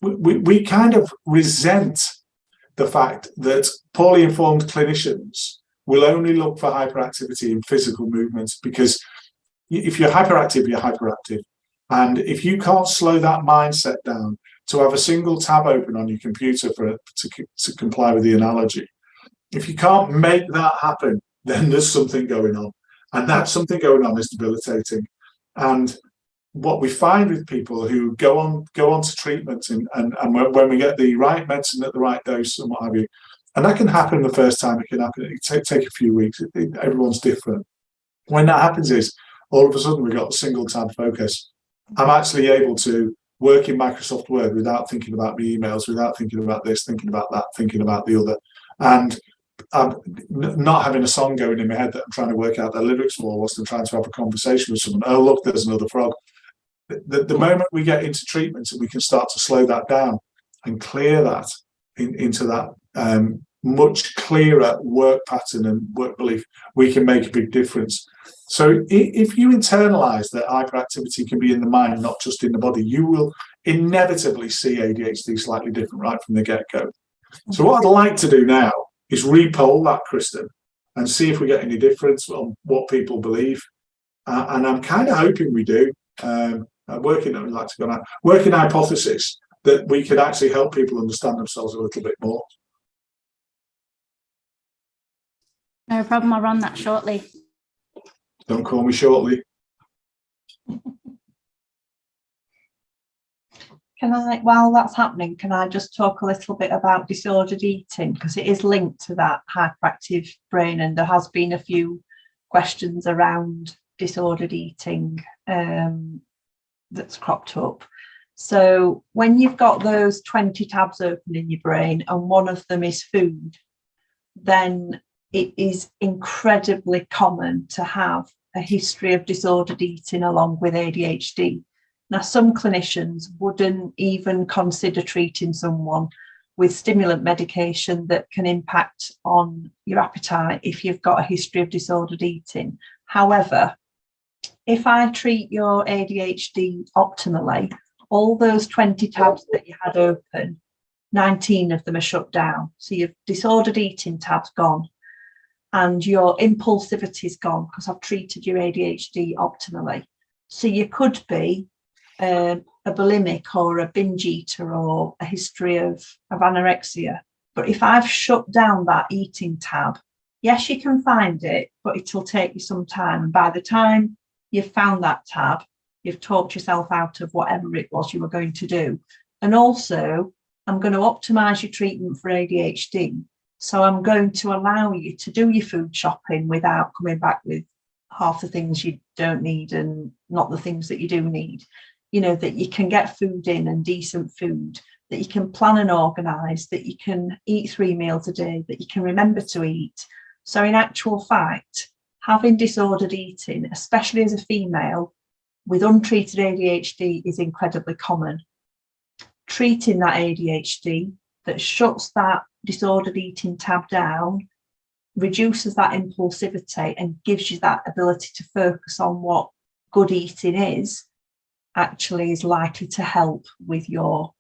we kind of resent the fact that poorly informed clinicians will only look for hyperactivity in physical movements, because if you're hyperactive, you're hyperactive. And if you can't slow that mindset down to have a single tab open on your computer to comply with the analogy, if you can't make that happen, then there's something going on. And that something going on is debilitating. And what we find with people who go on to treatment and when we get the right medicine at the right dose and what have you, and that can happen the first time, it can happen, it can take a few weeks, everyone's different. When that happens is, all of a sudden we've got a single tab focus. I'm actually able to work in Microsoft Word without thinking about my emails, without thinking about this, thinking about that, thinking about the other. And I'm not having a song going in my head that I'm trying to work out the lyrics for whilst I'm trying to have a conversation with someone. Oh, look, there's another frog. The moment we get into treatment, we can start to slow that down and clear that into that much clearer work pattern and work belief, we can make a big difference. So if you internalize that hyperactivity can be in the mind, not just in the body, you will inevitably see ADHD slightly different right from the get-go. So what I'd like to do now is re-poll that, Kristen, and see if we get any difference on what people believe. And I'm kind of hoping we do. Working hypothesis that we could actually help people understand themselves a little bit more.
No problem, I'll run that shortly.
Don't call me shortly.
Can I, while that's happening, can I just talk a little bit about disordered eating, because it is linked to that hyperactive brain, and there has been a few questions around disordered eating that's cropped up. So when you've got those 20 tabs open in your brain and one of them is food, then it is incredibly common to have a history of disordered eating along with ADHD. Now, some clinicians wouldn't even consider treating someone with stimulant medication that can impact on your appetite if you've got a history of disordered eating. However, if I treat your ADHD optimally, all those 20 tabs that you had open, 19 of them are shut down. So your disordered eating tab's gone and your impulsivity is gone because I've treated your ADHD optimally. So you could be a bulimic or a binge eater or a history of anorexia. But if I've shut down that eating tab, yes, you can find it, but it'll take you some time. And by the time you've found that tab, you've talked yourself out of whatever it was you were going to do. And also, I'm going to optimize your treatment for ADHD. So I'm going to allow you to do your food shopping without coming back with half the things you don't need and not the things that you do need. You know, that you can get food in and decent food, that you can plan and organize, that you can eat 3 meals a day, that you can remember to eat. So in actual fact, having disordered eating, especially as a female with untreated ADHD, is incredibly common. Treating that ADHD that shuts that disordered eating tab down, reduces that impulsivity and gives you that ability to focus on what good eating is, actually is likely to help with your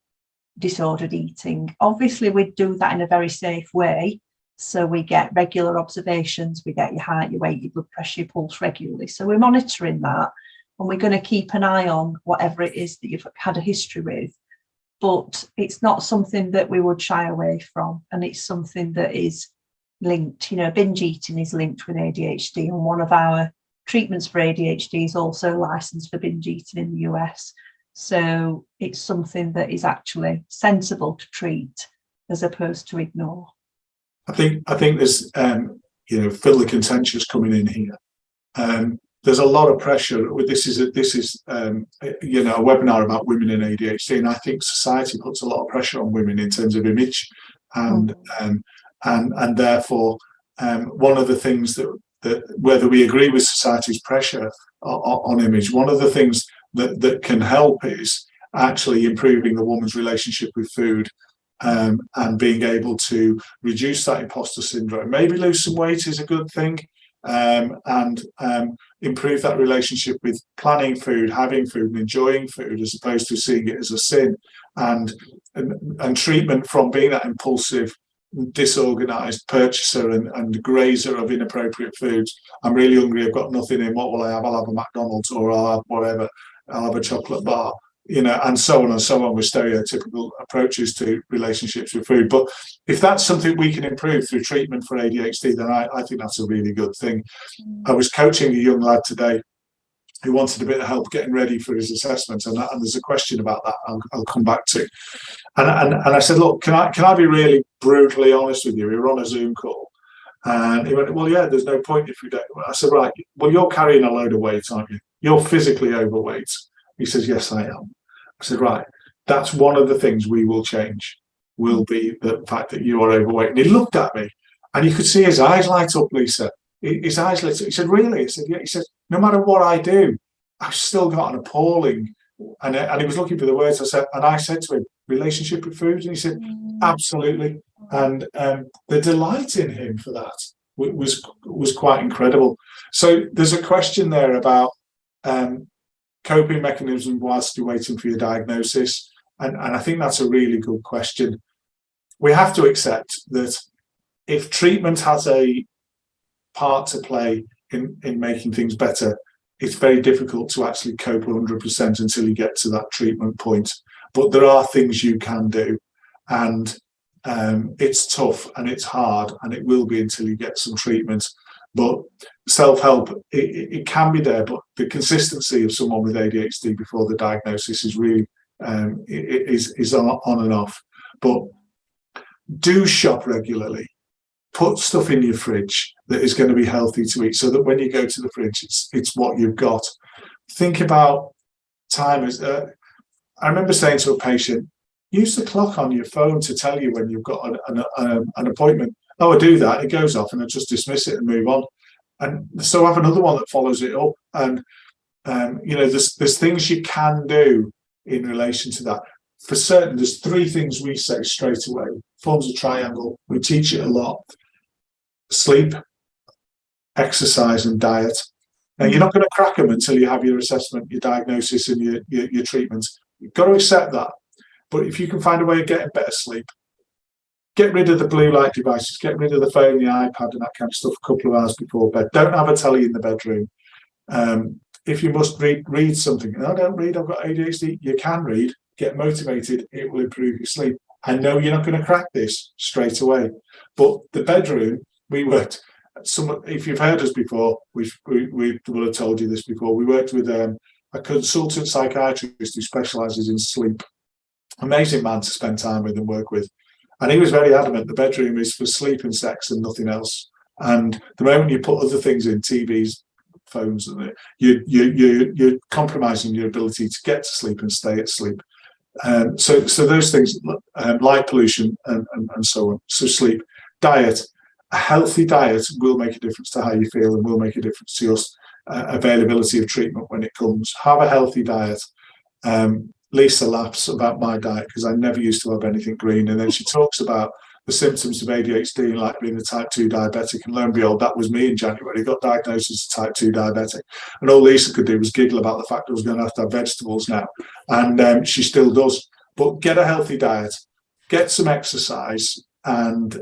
disordered eating. Obviously, we do that in a very safe way. So we get regular observations, we get your height, your weight, your blood pressure, your pulse regularly. So we're monitoring that, and we're going to keep an eye on whatever it is that you've had a history with. But it's not something that we would shy away from. And it's something that is linked, you know, binge eating is linked with ADHD. And one of our treatments for ADHD is also licensed for binge eating in the US. So it's something that is actually sensible to treat as opposed to ignore.
I think there's Phil the Contentious coming in here. There's a lot of pressure. This is a webinar about women in ADHD, and I think society puts a lot of pressure on women in terms of image, and therefore one of the things that whether we agree with society's pressure on image, one of the things that can help is actually improving the woman's relationship with food. And being able to reduce that imposter syndrome, maybe lose some weight is a good thing, and improve that relationship with planning food, having food, and enjoying food, as opposed to seeing it as a sin, and treatment from being that impulsive, disorganized purchaser and grazer of inappropriate foods. I'm really hungry, I've got nothing in, what will I have? I'll have a McDonald's, or I'll have whatever, I'll have a chocolate bar. And so on with stereotypical approaches to relationships with food. But if that's something we can improve through treatment for ADHD, then I think that's a really good thing. I was coaching a young lad today who wanted a bit of help getting ready for his assessment, and there's a question about that I'll come back to. And I said, look, can I be really brutally honest with you? We were on a Zoom call, and he went, well, yeah, there's no point if we don't. I said, right, well, you're carrying a load of weight, aren't you? You're physically overweight. He says, yes, I am. I said, right, that's one of the things we will change, will be the fact that you are overweight. And he looked at me, and you could see his eyes light up, Lisa. His eyes lit up. He said, really? I said, yeah. He said, no matter what I do, I've still got an appalling, and he was looking for the words. I said to him, relationship with food? And he said, absolutely. And the delight in him for that was quite incredible. So there's a question there about coping mechanisms whilst you're waiting for your diagnosis. And I think that's a really good question. We have to accept that if treatment has a part to play in making things better, it's very difficult to actually cope 100% until you get to that treatment point. But there are things you can do, and it's tough and it's hard, and it will be until you get some treatment. But self-help, it can be there, but the consistency of someone with ADHD before the diagnosis is really is on and off. But do shop regularly. Put stuff in your fridge that is going to be healthy to eat, so that when you go to the fridge, it's what you've got. Think about timers. I remember saying to a patient, use the clock on your phone to tell you when you've got an appointment. Oh, I do that, it goes off, and I just dismiss it and move on. And so I have another one that follows it up. And there's things you can do in relation to that. For certain, there's 3 things we say straight away. Forms a triangle. We teach it a lot. Sleep, exercise, and diet. Now, you're not going to crack them until you have your assessment, your diagnosis, and your treatment. You've got to accept that. But if you can find a way of getting better sleep, get rid of the blue light devices, get rid of the phone, the iPad, and that kind of stuff a couple of hours before bed. Don't have a telly in the bedroom. if you must read something. No, I don't read, I've got ADHD. You can read, get motivated, it will improve your sleep. I know you're not going to crack this straight away, but the bedroom, we worked, if you've heard us before, we will have told you this before, we worked with a consultant psychiatrist who specialises in sleep. Amazing man to spend time with and work with. And he was very adamant the bedroom is for sleep and sex and nothing else. And the moment you put other things in, TVs, phones, you're compromising your ability to get to sleep and stay asleep. So those things, light pollution and so on. So sleep, diet. A healthy diet will make a difference to how you feel and will make a difference to your availability of treatment when it comes. Have a healthy diet. Lisa laughs about my diet because I never used to have anything green, and then she talks about the symptoms of ADHD, like being a type 2 diabetic, and lo and behold, that was me in January. Got diagnosed as a type 2 diabetic, and all Lisa could do was giggle about the fact I was going to have vegetables now, and she still does. But get a healthy diet, get some exercise, and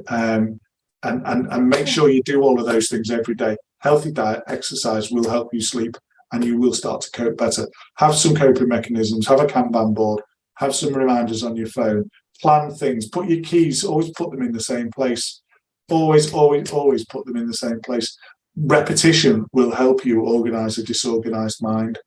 make sure you do all of those things every day. Healthy diet, exercise will help you sleep, and you will start to cope better. Have some coping mechanisms, have a Kanban board, have some reminders on your phone, plan things, put your keys, always put them in the same place. Always put them in the same place. Repetition will help you organise a disorganised mind.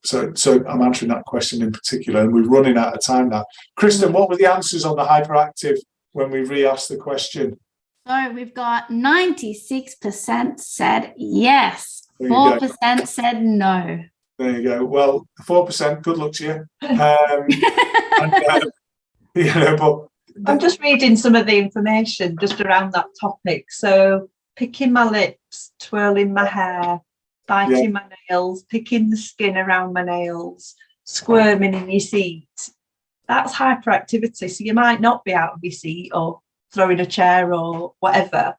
So I'm answering that question in particular, and we're running out of time now. Kristen, what were the answers on the hyperactive when we re-asked the question?
So we've got 96% said yes. 4% said no.
There you go. Well, 4%, good luck to you. But
I'm just reading some of the information just around that topic. So picking my lips, twirling my hair, biting my nails, picking the skin around my nails, squirming in your seat. That's hyperactivity. So you might not be out of your seat or throwing a chair or whatever,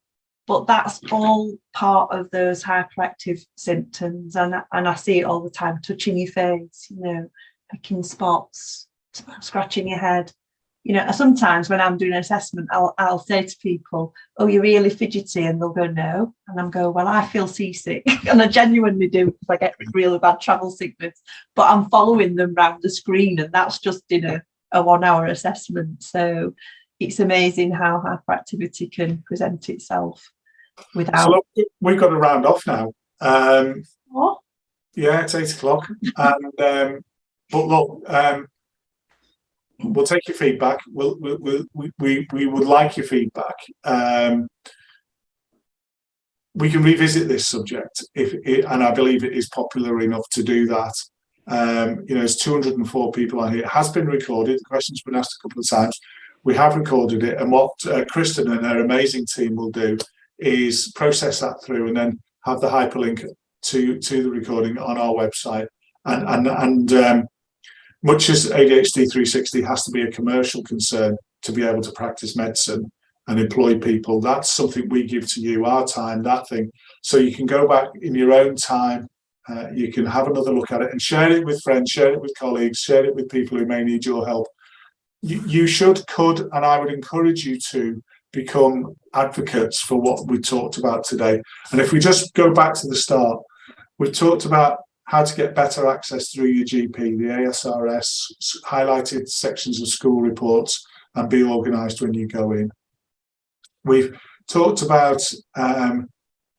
but that's all part of those hyperactive symptoms. And I see it all the time, touching your face, picking spots, scratching your head. Sometimes when I'm doing an assessment, I'll say to people, "Oh, you're really fidgety," and they'll go, "No," and I'm go, "Well, I feel seasick," and I genuinely do because I get really bad travel sickness. But I'm following them round the screen, and that's just in a 1 hour assessment. So it's amazing how hyperactivity can present itself without.
So look, we've got to round off now.
What?
Yeah, it's 8:00, and but look. We'll take your feedback. We would like your feedback. We can revisit this subject and I believe it is popular enough to do that. There's 204 people on here. It has been recorded. The question's been asked a couple of times. We have recorded it, and what Kristen and her amazing team will do is process that through and then have the hyperlink to the recording on our website. And much as ADHD 360 has to be a commercial concern to be able to practice medicine and employ people, that's something we give to you, our time, that thing. So you can go back in your own time, you can have another look at it and share it with friends, share it with colleagues, share it with people who may need your help. You could, and I would encourage you to become advocates for what we talked about today. And if we just go back to the start, we've talked about how to get better access through your GP, the ASRS, highlighted sections of school reports, and be organised when you go in. We've talked about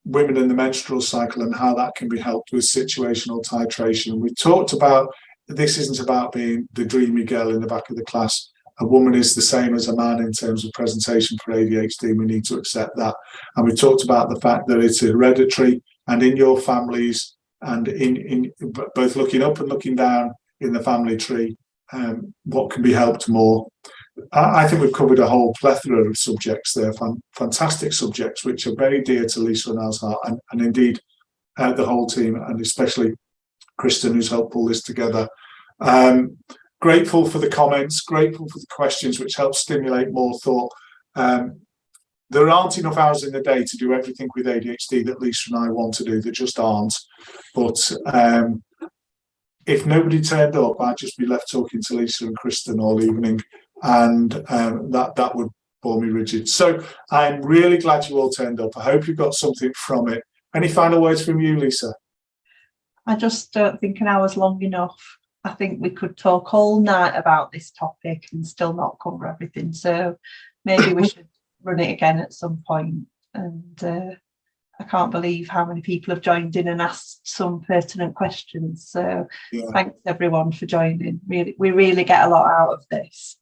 women in the menstrual cycle and how that can be helped with situational titration. We've talked about this isn't about being the dreamy girl in the back of the class. A woman is the same as a man in terms of presentation for ADHD. We need to accept that. And we talked about the fact that it's hereditary, and in your families, and in both looking up and looking down in the family tree, what can be helped more. I think we've covered a whole plethora of subjects there, fantastic subjects, which are very dear to Lisa and Al's heart, and indeed the whole team, and especially Kristen, who's helped pull this together. Grateful for the comments, grateful for the questions, which help stimulate more thought. There aren't enough hours in the day to do everything with ADHD that Lisa and I want to do. There just aren't. But if nobody turned up, I'd just be left talking to Lisa and Kristen all evening, and that would bore me rigid. So I'm really glad you all turned up. I hope you got something from it. Any final words from you, Lisa?
I just don't think an hour's long enough. I think we could talk all night about this topic and still not cover everything. So maybe we should run it again at some point. And I can't believe how many people have joined in and asked some pertinent questions. So thanks everyone for joining. We really get a lot out of this.